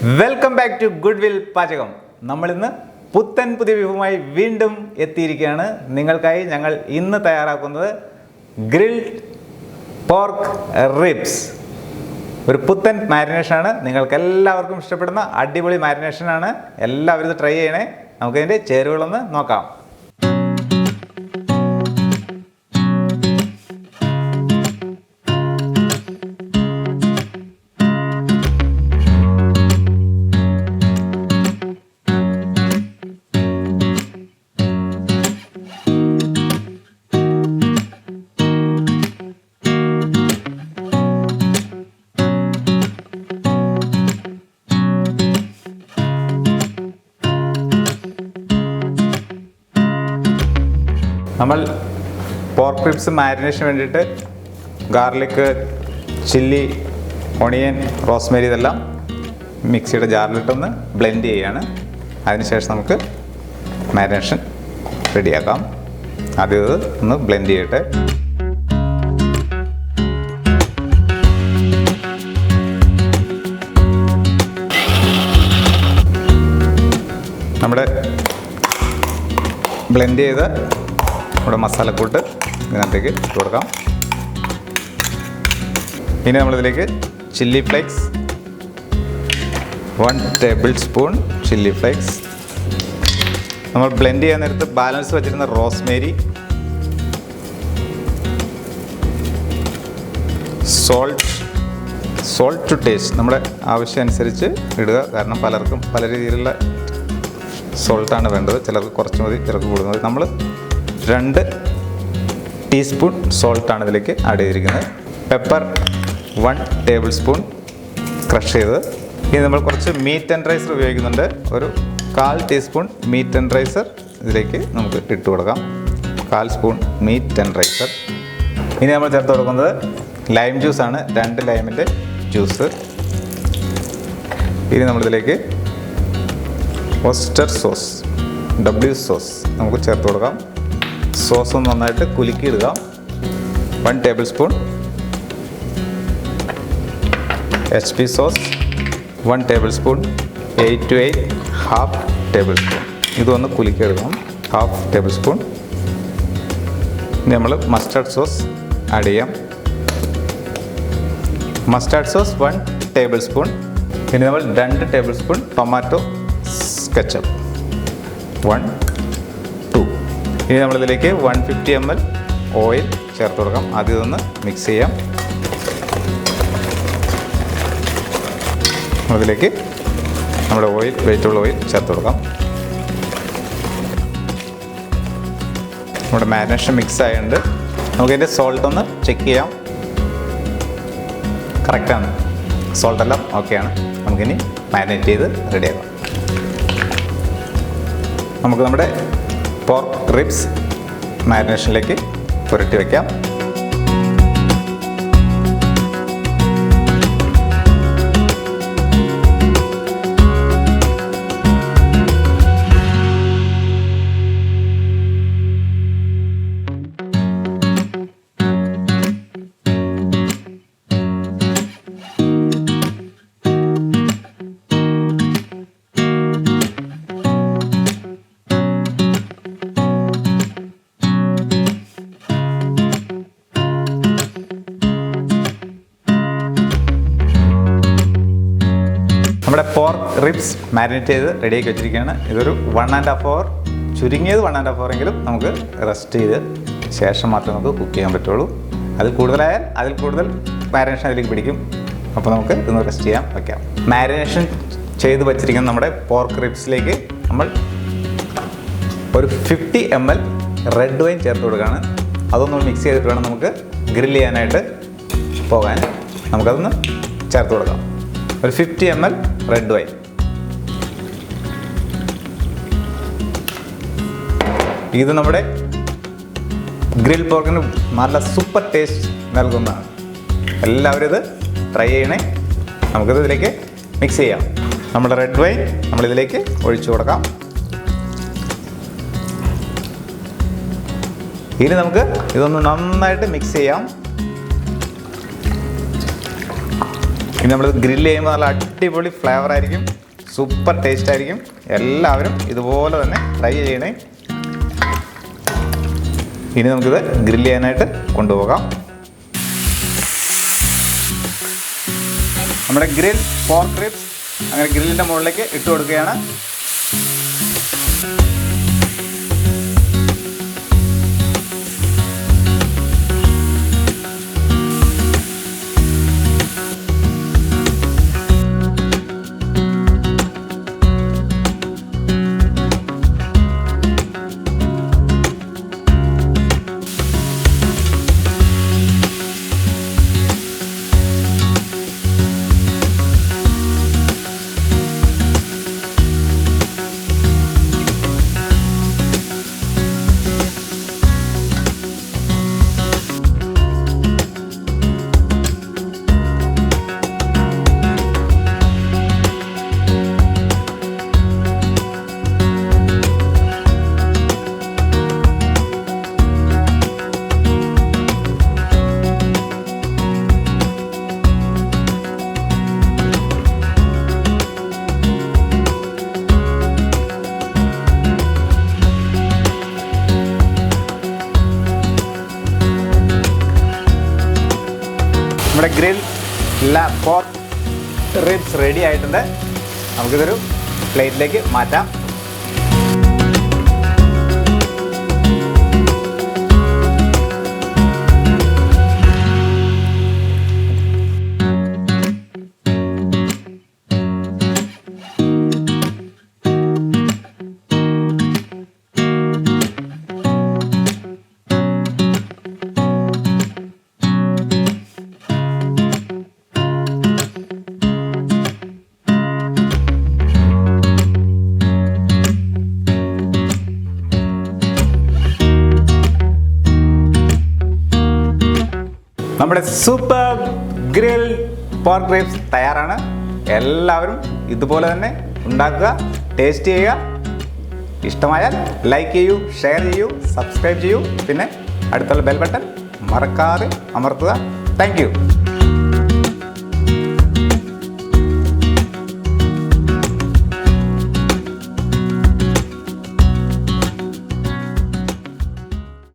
Welcome back to goodwill പാചകം. നമ്മളിന്ന് പുത്തൻ പുതിയ വിഭവമായി വീണ്ടും എത്തിയിരിക്കുകയാണ്. നിങ്ങൾക്കായി ഞങ്ങൾ ഇന്ന് തയ്യാറാക്കുന്നത് ഗ്രിൽഡ് പോർക്ക് റിബ്സ്. ഒരു പുത്തൻ മാരിനേഷനാണ്. നിങ്ങൾക്ക് എല്ലാവർക്കും ഇഷ്ടപ്പെടുന്ന അടിപൊളി മാരിനേഷനാണ്. എല്ലാവരും ഇത് ട്രൈ ചെയ്യണേ. നമുക്കതിൻ്റെ ചേരുവകളൊന്ന് നോക്കാം. നമ്മൾ പോർക്ക് റിബ്സ് മാരിനേഷന് വേണ്ടിയിട്ട് ഗാർലിക്, ചില്ലി, ഒണിയൻ, റോസ്മേരി ഇതെല്ലാം മിക്സിയുടെ ജാറിലിട്ടൊന്ന് ബ്ലെൻഡ് ചെയ്യുകയാണ്. അതിനുശേഷം നമുക്ക് മാരിനേഷൻ റെഡിയാക്കാം. ആദ്യം ഇത് ഒന്ന് ബ്ലെൻഡ് ചെയ്യട്ടെ. നമ്മുടെ ബ്ലെൻഡ് ചെയ്ത് നമ്മുടെ മസാലക്കൂട്ട് ഇതിനകത്തേക്ക് ഇട്ട് കൊടുക്കാം. ഇനി നമ്മളിതിലേക്ക് chilli flakes, 1 table spoon chilli flakes, നമ്മൾ ബ്ലെൻഡ് ചെയ്യാൻ നേരത്ത് ബാലൻസ് വെച്ചിരുന്ന റോസ്മേരി, സോൾട്ട് ടു ടേസ്റ്റ്, നമ്മുടെ ആവശ്യം അനുസരിച്ച് ഇടുക. കാരണം പലർക്കും പല രീതിയിലുള്ള സോൾട്ടാണ് വേണ്ടത്. ചിലർക്ക് കുറച്ച് മതി, ചിലർക്ക് കൂടുന്നത്. നമ്മൾ 2 ടീസ്പൂൺ സോൾട്ടാണ് ഇതിലേക്ക് ആഡ് ചെയ്തിരിക്കുന്നത്. പെപ്പർ 1 ടേബിൾ സ്പൂൺ ക്രഷ് ചെയ്ത്. ഇനി നമ്മൾ കുറച്ച് മീറ്റ് ടെൻഡറൈസർ ഉപയോഗിക്കുന്നുണ്ട്. ഒരു 1/4 ടീസ്പൂൺ മീറ്റ് ടെൻഡറൈസർ ഇതിലേക്ക് നമുക്ക് ഇട്ട് കൊടുക്കാം. 1/4 സ്പൂൺ മീറ്റ് ടെൻഡറൈസർ. ഇനി നമ്മൾ ചേർത്ത് കൊടുക്കുന്നത് ലൈം ജ്യൂസാണ്. 2 ലൈമിൻ്റെ ജ്യൂസ്. ഇനി നമ്മളിതിലേക്ക് ഓസ്റ്റർ സോസ്, സോസ് നമുക്ക് ചേർത്ത് കൊടുക്കാം. സോസ് ഒന്ന് നന്നായിട്ട് കുലുക്കിയിടുക. 1 tablespoon HP sauce, 1 tablespoon 8 to 8, half tablespoon. ഇതൊന്ന് കുലുക്കിയെടുക്കണം. Half tablespoon. ഇനി നമ്മൾ മസ്റ്റാർഡ് സോസ് ആഡ് ചെയ്യാം. Mustard sauce 1 tablespoon. ഇനി നമ്മൾ 2 ടേബിൾ സ്പൂൺ ടൊമാറ്റോ കെച്ചപ്പ്, 1, 2. ഇനി നമ്മളിതിലേക്ക് 150 ml ഓയിൽ ചേർത്ത് കൊടുക്കാം. ആദ്യം ഇതൊന്ന് മിക്സ് ചെയ്യാം. നമ്മളിതിലേക്ക് നമ്മുടെ വെജിറ്റബിൾ ഓയിൽ ചേർത്ത് കൊടുക്കാം. നമ്മുടെ മാരിനേഷൻ മിക്സ് ആയതുകൊണ്ട് നമുക്കതിൻ്റെ സോൾട്ട് ഒന്ന് ചെക്ക് ചെയ്യാം. കറക്റ്റാണ്, സോൾട്ടെല്ലാം ഓക്കെയാണ്. നമുക്കിനി മാരിനേറ്റ് ചെയ്ത് റെഡിയാക്കാം. നമുക്ക് നമ്മുടെ പോർക്ക് റിബ്സ് മാരിനേഷനിലേക്ക് പുരട്ടി വയ്ക്കാം. നമ്മുടെ പോർക്ക് റിബ്സ് മാരിനേറ്റ് ചെയ്ത് റെഡിയാക്കി വെച്ചിരിക്കുകയാണ്. ഇതൊരു 1.5 hour, ചുരുങ്ങിയത് 1.5 hour എങ്കിലും നമുക്ക് റെസ്റ്റ് ചെയ്ത് ശേഷം മാത്രമേ നമുക്ക് കുക്ക് ചെയ്യാൻ പറ്റുള്ളൂ. അതിൽ കൂടുതലായാൽ അതിൽ കൂടുതൽ മാരിനേഷൻ അതിലേക്ക് പിടിക്കും. അപ്പോൾ നമുക്ക് ഇതൊന്ന് റെസ്റ്റ് ചെയ്യാൻ വയ്ക്കാം. മാരിനേഷൻ ചെയ്ത് വെച്ചിരിക്കുന്ന നമ്മുടെ പോർക്ക് റിബ്സിലേക്ക് നമ്മൾ ഒരു 50 ml റെഡ് വൈൻ ചേർത്ത് കൊടുക്കുകയാണ്. അതൊന്ന് മിക്സ് ചെയ്തിട്ട് വേണം നമുക്ക് ഗ്രിൽ ചെയ്യാനായിട്ട് പോകാൻ. നമുക്കതൊന്ന് ചേർത്ത് കൊടുക്കാം. ഒരു 50 ml റെഡ് വൈൻ. ഇത് നമ്മുടെ ഗ്രിൽ പോർക്കിന് നല്ല സൂപ്പർ ടേസ്റ്റ് നൽകുന്നതാണ്. എല്ലാവരും ഇത് ട്രൈ ചെയ്യണേ. നമുക്കിത് ഇതിലേക്ക് മിക്സ് ചെയ്യാം. നമ്മുടെ റെഡ് വൈൻ നമ്മളിതിലേക്ക് ഒഴിച്ചു കൊടുക്കാം. ഇനി നമുക്ക് ഇതൊന്ന് നന്നായിട്ട് മിക്സ് ചെയ്യാം. ഇനി നമ്മൾ ഗ്രില്ല് ചെയ്യുമ്പോൾ നല്ല അടിപൊളി ഫ്ലേവർ ആയിരിക്കും, സൂപ്പർ ടേസ്റ്റ് ആയിരിക്കും. എല്ലാവരും ഇതുപോലെ തന്നെ ട്രൈ ചെയ്യണേ. ഇനി നമുക്കിത് ഗ്രില്ല് ചെയ്യാനായിട്ട് കൊണ്ടുപോകാം. നമ്മുടെ ഗ്രിൽ പോർക്ക് റിബ്സ് അങ്ങനെ ഗ്രില്ലിൻ്റെ മുകളിലേക്ക് ഇട്ട് കൊടുക്കുകയാണ്. നമ്മുടെ ഗ്രിൽ പോർക്ക് റിബ്സ് റെഡി ആയിട്ടുണ്ട്. നമുക്കിതൊരു പ്ലേറ്റിലേക്ക് മാറ്റാം. നമ്മുടെ സൂപ്പർ ഗ്രിൽ പോർക്ക് റിബ്സ് തയ്യാറാണ്. എല്ലാവരും ഇതുപോലെ തന്നെ ഉണ്ടാക്കുക, ടേസ്റ്റ് ചെയ്യുക. ഇഷ്ടമായാൽ ലൈക്ക് ചെയ്യൂ, ഷെയർ ചെയ്യൂ, സബ്സ്ക്രൈബ് ചെയ്യൂ. പിന്നെ അടുത്തുള്ള ബെൽ ബട്ടൺ മറക്കാതെ അമർത്തുക. Thank you.